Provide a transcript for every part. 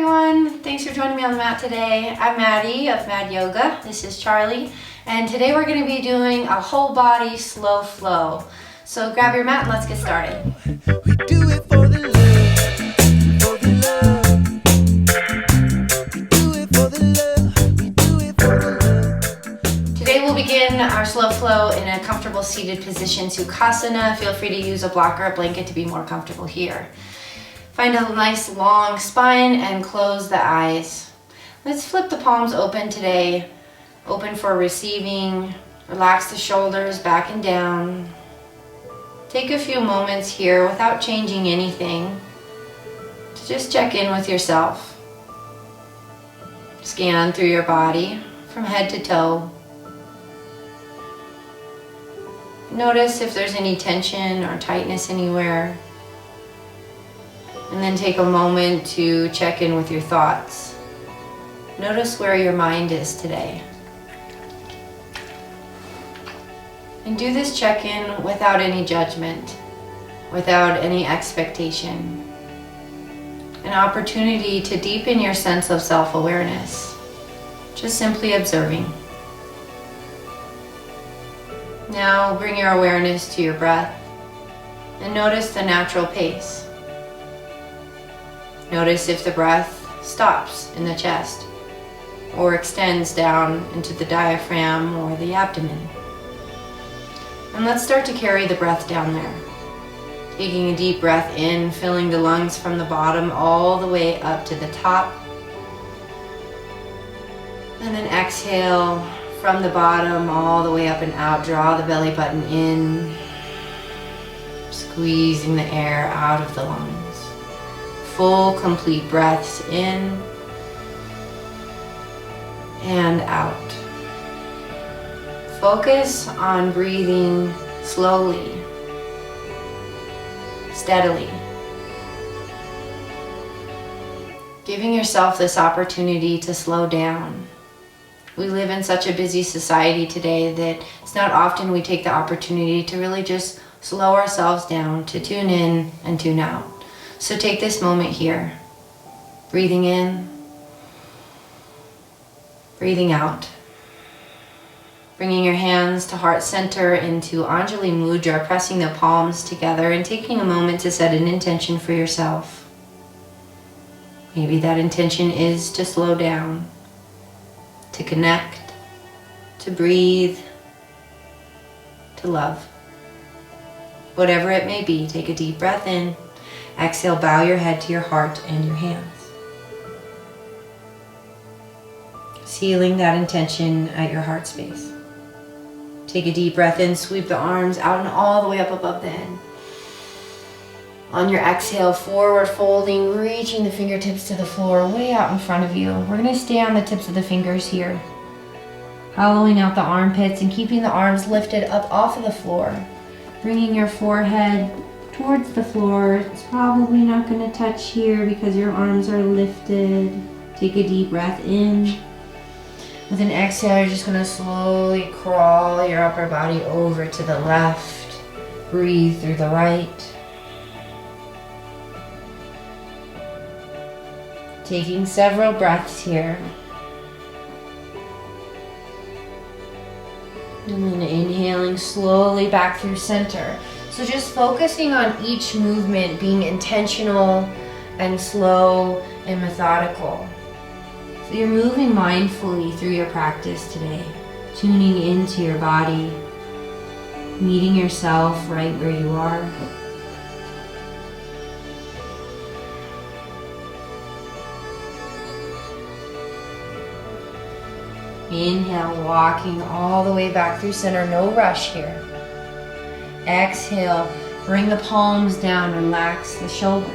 everyone. Thanks for joining me on the mat today. I'm Maddie of Mad Yoga. This is Charlie. And today we're going to be doing a whole body slow flow. So grab your mat and let's get started. We do it for the love, for the love. We do it for the love, we do it for the love. Today we'll begin our slow flow in a comfortable seated position, Sukhasana. Feel free to use a block or a blanket to be more comfortable here. Find a nice long spine and close the eyes. Let's flip the palms open today. Open for receiving. Relax the shoulders back and down. Take a few moments here without changing anything to just check in with yourself. Scan through your body from head to toe. Notice if there's any tension or tightness anywhere. And then take a moment to check in with your thoughts. Notice where your mind is today. And do this check-in without any judgment, without any expectation. An opportunity to deepen your sense of self-awareness, just simply observing. Now bring your awareness to your breath and notice the natural pace. Notice if the breath stops in the chest or extends down into the diaphragm or the abdomen. And let's start to carry the breath down there. Taking a deep breath in, filling the lungs from the bottom all the way up to the top. And then exhale from the bottom all the way up and out. Draw the belly button in, squeezing the air out of the lungs. Full, complete breaths in and out. Focus on breathing slowly, steadily. Giving yourself this opportunity to slow down. We live in such a busy society today that it's not often we take the opportunity to really just slow ourselves down, to tune in and tune out. So take this moment here, breathing in, breathing out. Bringing your hands to heart center into Anjali Mudra, pressing the palms together and taking a moment to set an intention for yourself. Maybe that intention is to slow down, to connect, to breathe, to love. Whatever it may be, take a deep breath in. Exhale, bow your head to your heart and your hands. Sealing that intention at your heart space. Take a deep breath in, sweep the arms out and all the way up above the head. On your exhale, forward folding, reaching the fingertips to the floor, way out in front of you. We're going to stay on the tips of the fingers here. Hollowing out the armpits and keeping the arms lifted up off of the floor. Bringing your forehead towards the floor. It's probably not going to touch here because your arms are lifted. Take a deep breath in. With an exhale, you're just going to slowly crawl your upper body over to the left. Breathe through the right. Taking several breaths here. And then inhaling slowly back through center. So just focusing on each movement being intentional and slow and methodical. So you're moving mindfully through your practice today, tuning into your body, meeting yourself right where you are. Inhale, walking all the way back through center, no rush here. Exhale, bring the palms down, relax the shoulders.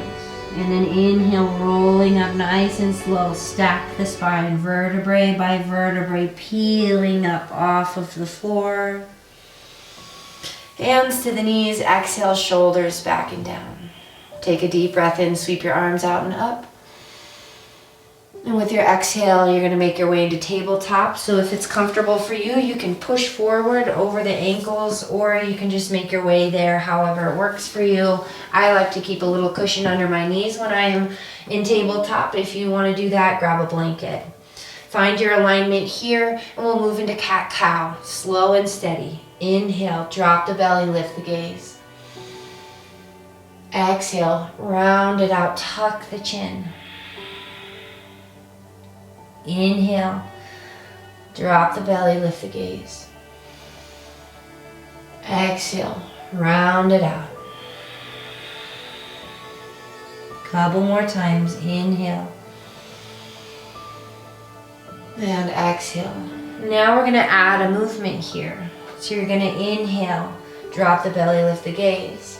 And then inhale, rolling up nice and slow. Stack the spine, vertebrae by vertebrae, peeling up off of the floor. Hands to the knees, exhale, shoulders back and down. Take a deep breath in, sweep your arms out and up. And with your exhale, you're gonna make your way into tabletop. So if it's comfortable for you, you can push forward over the ankles, or you can just make your way there however it works for you. I like to keep a little cushion under my knees when I am in tabletop. If you wanna do that, grab a blanket. Find your alignment here, and we'll move into cat-cow, slow and steady. Inhale, drop the belly, lift the gaze. Exhale, round it out, tuck the chin. Inhale, drop the belly, lift the gaze. Exhale, round it out. Couple more times, inhale. And exhale. Now we're gonna add a movement here. So you're gonna inhale, drop the belly, lift the gaze.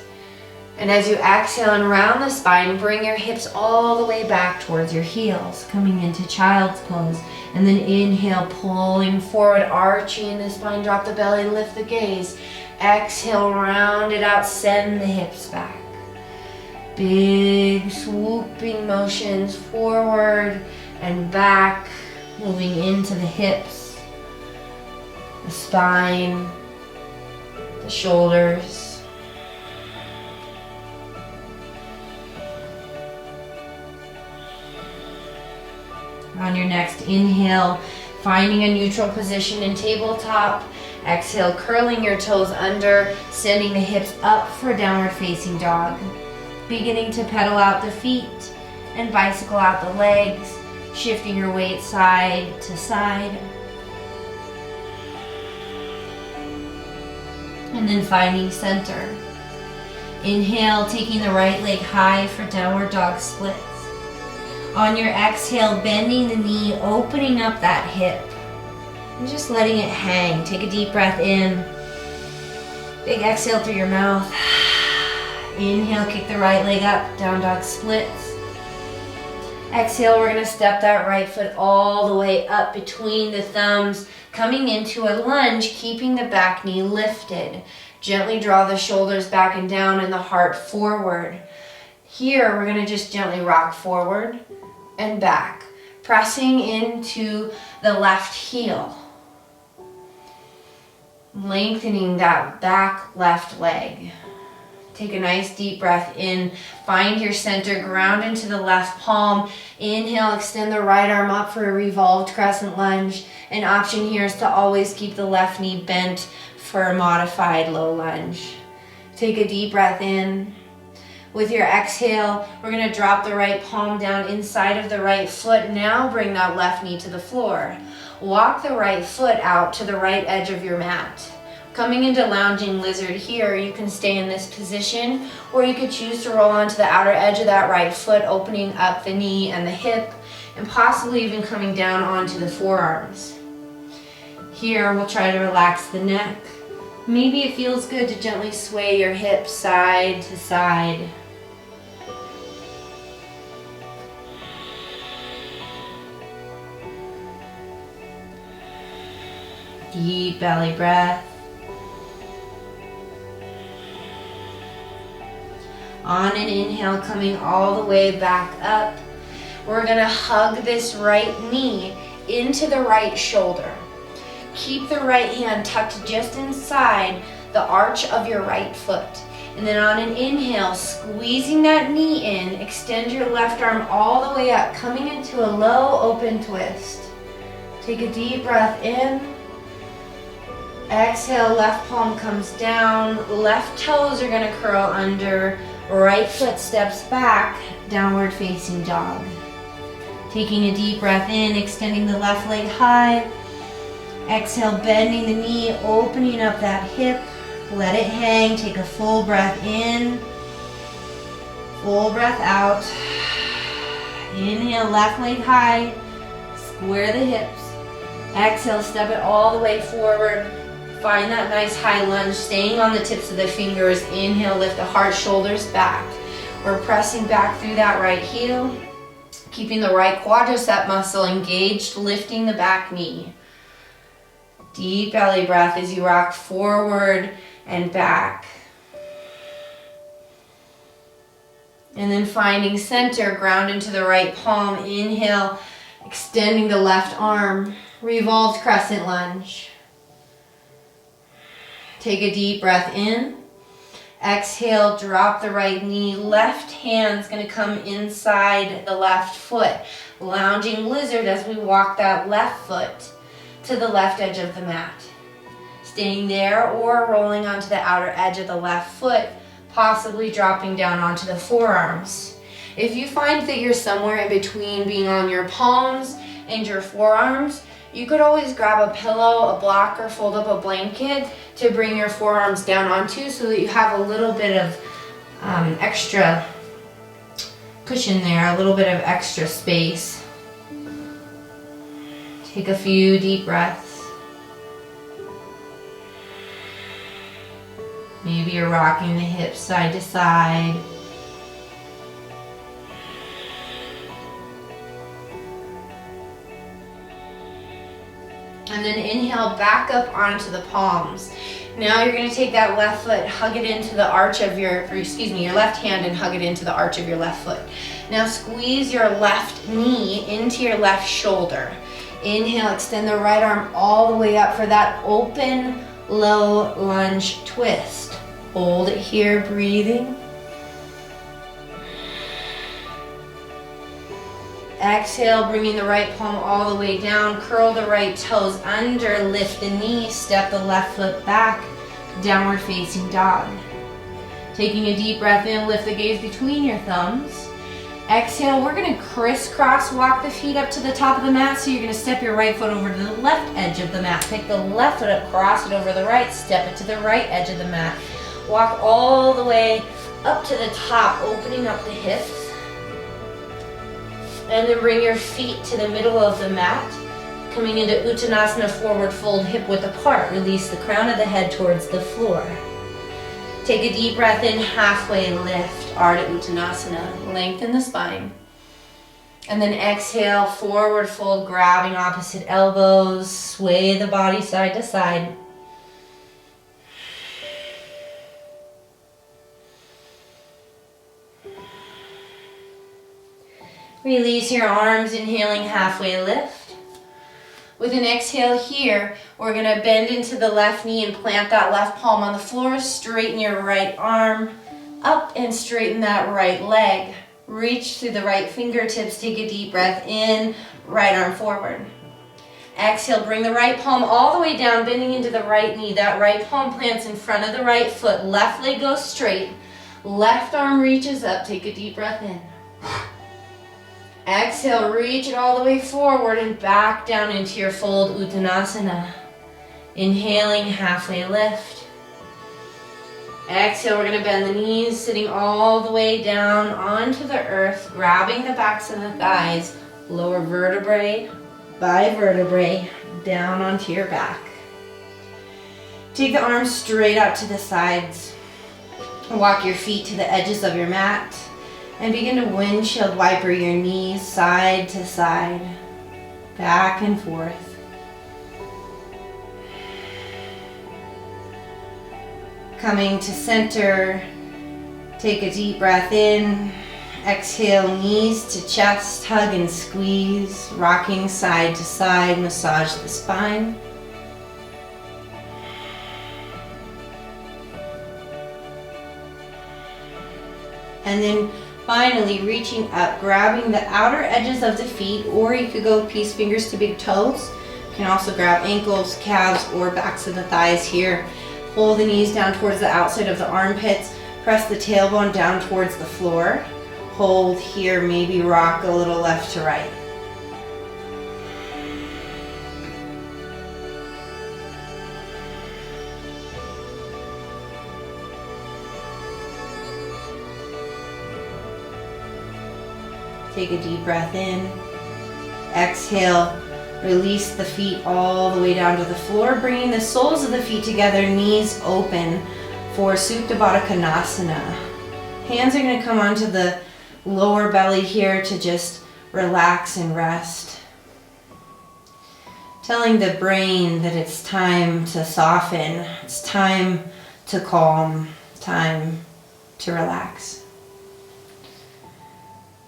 And as you exhale and round the spine, bring your hips all the way back towards your heels, coming into child's pose. And then inhale, pulling forward, arching the spine, drop the belly, lift the gaze. Exhale, round it out, send the hips back. Big swooping motions forward and back, moving into the hips, the spine, the shoulders. On your next inhale, finding a neutral position in tabletop. Exhale, curling your toes under, sending the hips up for downward facing dog. Beginning to pedal out the feet and bicycle out the legs, shifting your weight side to side. And then finding center. Inhale, taking the right leg high for downward dog splits. On your exhale, bending the knee, opening up that hip, and just letting it hang. Take a deep breath in. Big exhale through your mouth. Inhale, kick the right leg up, down dog splits. Exhale, we're gonna step that right foot all the way up between the thumbs, coming into a lunge, keeping the back knee lifted. Gently draw the shoulders back and down and the heart forward. Here, we're gonna just gently rock forward and back, pressing into the left heel. Lengthening that back left leg. Take a nice deep breath in, find your center, ground into the left palm. Inhale, extend the right arm up for a revolved crescent lunge. An option here is to always keep the left knee bent for a modified low lunge. Take a deep breath in. With your exhale, we're gonna drop the right palm down inside of the right foot. Now bring that left knee to the floor. Walk the right foot out to the right edge of your mat. Coming into lounging lizard here, you can stay in this position, or you could choose to roll onto the outer edge of that right foot, opening up the knee and the hip, and possibly even coming down onto the forearms. Here, we'll try to relax the neck. Maybe it feels good to gently sway your hips side to side. Deep belly breath. On an inhale, coming all the way back up, we're gonna hug this right knee into the right shoulder. Keep the right hand tucked just inside the arch of your right foot. And then on an inhale, squeezing that knee in, extend your left arm all the way up, coming into a low open twist. Take a deep breath in. Exhale, left palm comes down, left toes are gonna curl under, right foot steps back, downward facing dog. Taking a deep breath in, extending the left leg high. Exhale, bending the knee, opening up that hip. Let it hang, take a full breath in. Full breath out. Inhale, left leg high, square the hips. Exhale, step it all the way forward. Find that nice high lunge, staying on the tips of the fingers. Inhale, lift the heart, shoulders back. We're pressing back through that right heel, keeping the right quadricep muscle engaged, lifting the back knee. Deep belly breath as you rock forward and back. And then finding center, ground into the right palm. Inhale, Extending the left arm, revolved crescent lunge. Take a deep breath in. Exhale, drop the right knee. Left hand's gonna come inside the left foot. Lounging lizard as we walk that left foot to the left edge of the mat. Staying there or rolling onto the outer edge of the left foot, possibly dropping down onto the forearms. If you find that you're somewhere in between being on your palms and your forearms, you could always grab a pillow, a block, or fold up a blanket to bring your forearms down onto so that you have a little bit of extra cushion there, a little bit of extra space. Take a few deep breaths. Maybe you're rocking the hips side to side. And then inhale back up onto the palms. Now you're going to take that left foot, hug it into the arch of your left hand and hug it into the arch of your left foot. Now squeeze your left knee into your left shoulder. Inhale, extend the right arm all the way up for that open, low lunge twist. Hold it here, breathing. Exhale, bringing the right palm all the way down, curl the right toes under, lift the knee, step the left foot back, downward facing dog. Taking a deep breath in, lift the gaze between your thumbs. Exhale, we're gonna crisscross walk the feet up to the top of the mat, so you're gonna step your right foot over to the left edge of the mat. Pick the left foot up, cross it over the right, step it to the right edge of the mat. Walk all the way up to the top, opening up the hips. And then bring your feet to the middle of the mat. Coming into Uttanasana, forward fold, hip width apart. Release the crown of the head towards the floor. Take a deep breath in, halfway lift, Ardha Uttanasana. Lengthen the spine. And then exhale, forward fold, grabbing opposite elbows. Sway the body side to side. Release your arms, inhaling halfway lift. With an exhale here, we're gonna bend into the left knee and plant that left palm on the floor. Straighten your right arm up and straighten that right leg. Reach through the right fingertips, take a deep breath in, right arm forward. Exhale, bring the right palm all the way down, bending into the right knee. That right palm plants in front of the right foot. Left leg goes straight. Left arm reaches up, take a deep breath in. Exhale, reach it all the way forward and back down into your fold Uttanasana. Inhaling, halfway lift. Exhale, we're going to bend the knees, sitting all the way down onto the earth, grabbing the backs of the thighs, lower vertebrae by vertebrae, down onto your back. Take the arms straight out to the sides. Walk your feet to the edges of your mat. And begin to windshield wiper your knees side to side, back and forth. Coming to center, take a deep breath in. Exhale, knees to chest, hug and squeeze, rocking side to side, massage the spine. And then finally, reaching up, grabbing the outer edges of the feet, or you could go peace fingers to big toes. You can also grab ankles, calves, or backs of the thighs here. Pull the knees down towards the outside of the armpits. Press the tailbone down towards the floor. Hold here, maybe rock a little left to right. Take a deep breath in. Exhale, release the feet all the way down to the floor, bringing the soles of the feet together, knees open for Supta Baddha Konasana. Hands are going to come onto the lower belly here to just relax and rest. Telling the brain that it's time to soften, it's time to calm, time to relax.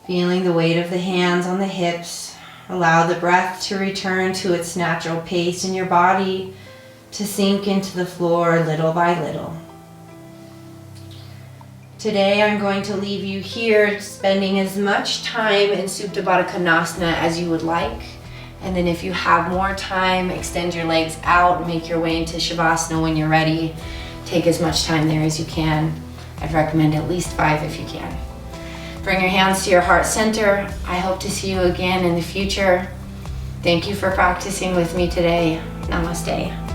Feeling the weight of the hands on the hips, Allow the breath to return to its natural pace and your body to sink into the floor little by little. Today I'm going to leave you here spending as much time in Supta Baddha Konasana as you would like. And then if you have more time, extend your legs out, make your way into Shavasana when you're ready. Take as much time there as you can. I'd recommend at least 5 if you can. Bring your hands to your heart center. I hope to see you again in the future. Thank you for practicing with me today. Namaste.